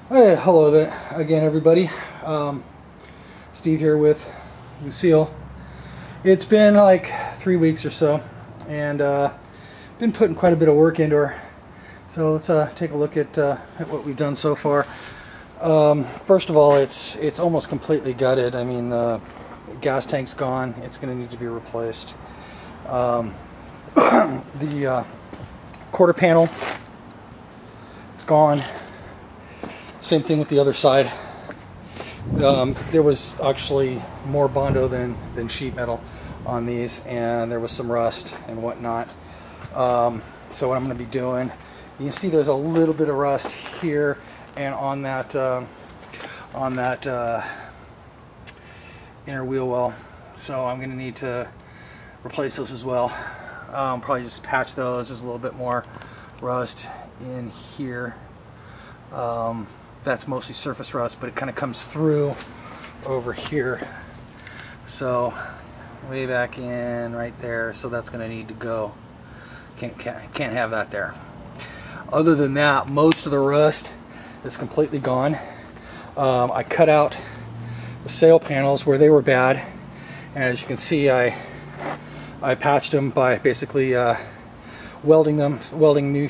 Hey, hello there again, everybody. Steve here with Lucille. It's been like 3 weeks or so, and been putting quite a bit of work into her. So let's take a look at what we've done so far. First of all, it's almost completely gutted. I mean, the gas tank's gone. It's going to need to be replaced. The quarter panel is gone. Same thing with the other side. There was actually more Bondo than sheet metal on these, and there was some rust and whatnot. So what I'm going to be doing, you can see there's a little bit of rust here and on that inner wheel well. So I'm going to need to replace those as well. Probably just patch those. There's a little bit more rust in here. That's mostly surface rust, but it kind of comes through over here. So way back in right there, so that's going to need to go. Can't have that there. Other than that, most of the rust is completely gone. I cut out the sail panels where they were bad, and as you can see, I patched them by basically fabricating new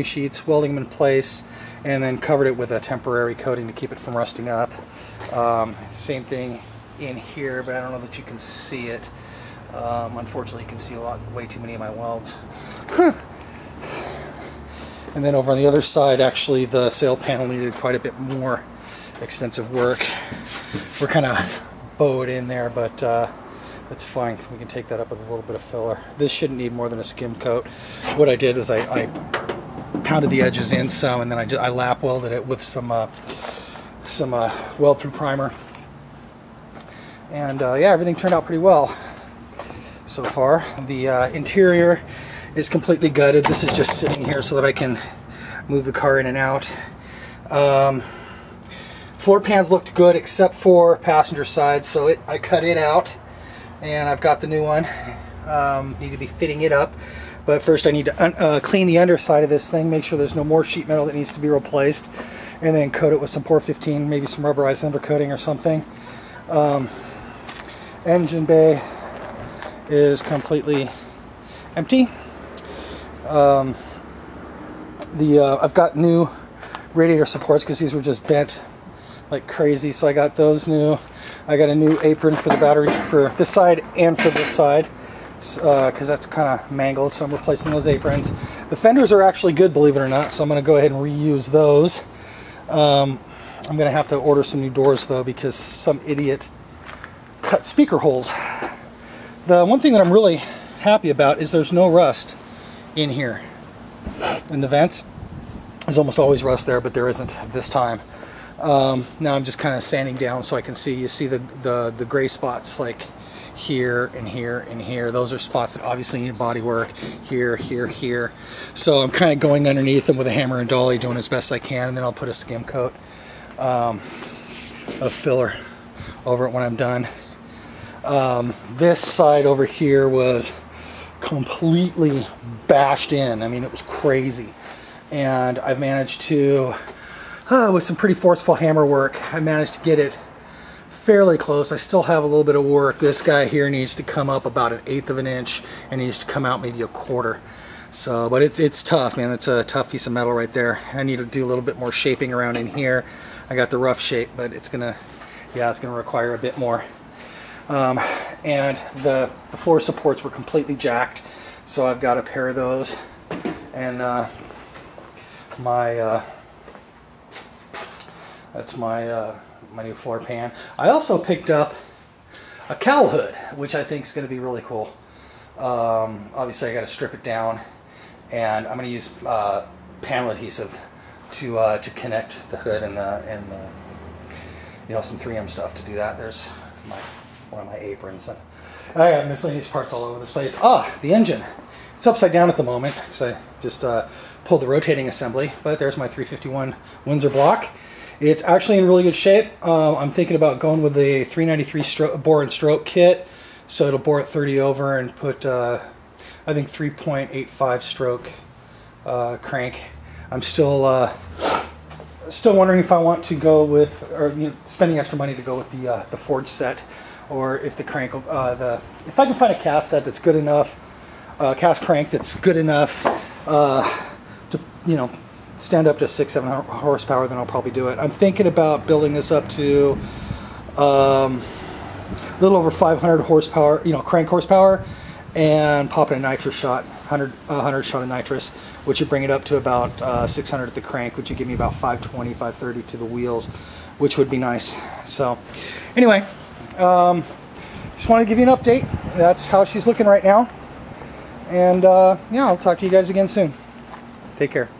sheets, welding them in place, and then covered it with a temporary coating to keep it from rusting up. Same thing in here, but I don't know that you can see it. Unfortunately, you can see way too many of my welds. And then over on the other side, actually, the sail panel needed quite a bit more extensive work. We're kind of bowed in there, but that's fine. We can take that up with a little bit of filler. This shouldn't need more than a skim coat. What I did was I pounded the edges in some, and then I lap welded it with some weld through primer, and yeah, everything turned out pretty well so far. The interior is completely gutted. This is just sitting here so that I can move the car in and out. Floor pans looked good except for passenger side, so I cut it out, and I've got the new one. Need to be fitting it up. But first I need to clean the underside of this thing, make sure there's no more sheet metal that needs to be replaced, and then coat it with some Por 15, maybe some rubberized undercoating or something. Engine bay is completely empty. I've got new radiator supports because these were just bent like crazy, so I got those new. I got a new apron for the battery for this side and for this side, because that's kind of mangled, so I'm replacing those aprons. The fenders are actually good, believe it or not, so I'm going to go ahead and reuse those. I'm going to have to order some new doors though, because some idiot cut speaker holes. The one thing that I'm really happy about is there's no rust in here. In the vents, there's almost always rust there, but there isn't this time. Now I'm just kind of sanding down so I can see. You see the gray spots like here and here and here. Those are spots that obviously need body work. Here, here, here. So I'm kind of going underneath them with a hammer and dolly, doing as best I can, and then I'll put a skim coat of filler over it when I'm done. This side over here was completely bashed in. I mean, it was crazy. And I've managed to, with some pretty forceful hammer work, I managed to get it fairly close. I still have a little bit of work. This guy here needs to come up about 1/8 of an inch, and needs to come out maybe 1/4. So, but it's tough, man. It's a tough piece of metal right there. I need to do a little bit more shaping around in here. I got the rough shape, but it's gonna require a bit more. And the floor supports were completely jacked, so I've got a pair of those, and that's my new floor pan. I also picked up a cowl hood, which I think is going to be really cool. Obviously I got to strip it down, and I'm going to use panel adhesive to connect the hood and some 3M stuff to do that. There's one of my aprons, and I have miscellaneous parts all over the place. The engine. It's upside down at the moment because I just pulled the rotating assembly, but there's my 351 Windsor block. It's actually in really good shape. I'm thinking about going with the 393 bore and stroke kit, so it'll bore at 30 over and put I think 3.85 stroke crank. I'm still still wondering if I want to go with, or spending extra money to go with the forged set, or if the crank, if I can find a cast set that's good enough, cast crank that's good enough to stand up to 600-700 horsepower, then I'll probably do it. I'm thinking about building this up to a little over 500 horsepower, crank horsepower, and popping a nitrous shot, 100 shot of nitrous, which would bring it up to about 600 at the crank, which would give me about 520, 530 to the wheels, which would be nice. So anyway, just wanted to give you an update. That's how she's looking right now. And yeah, I'll talk to you guys again soon. Take care.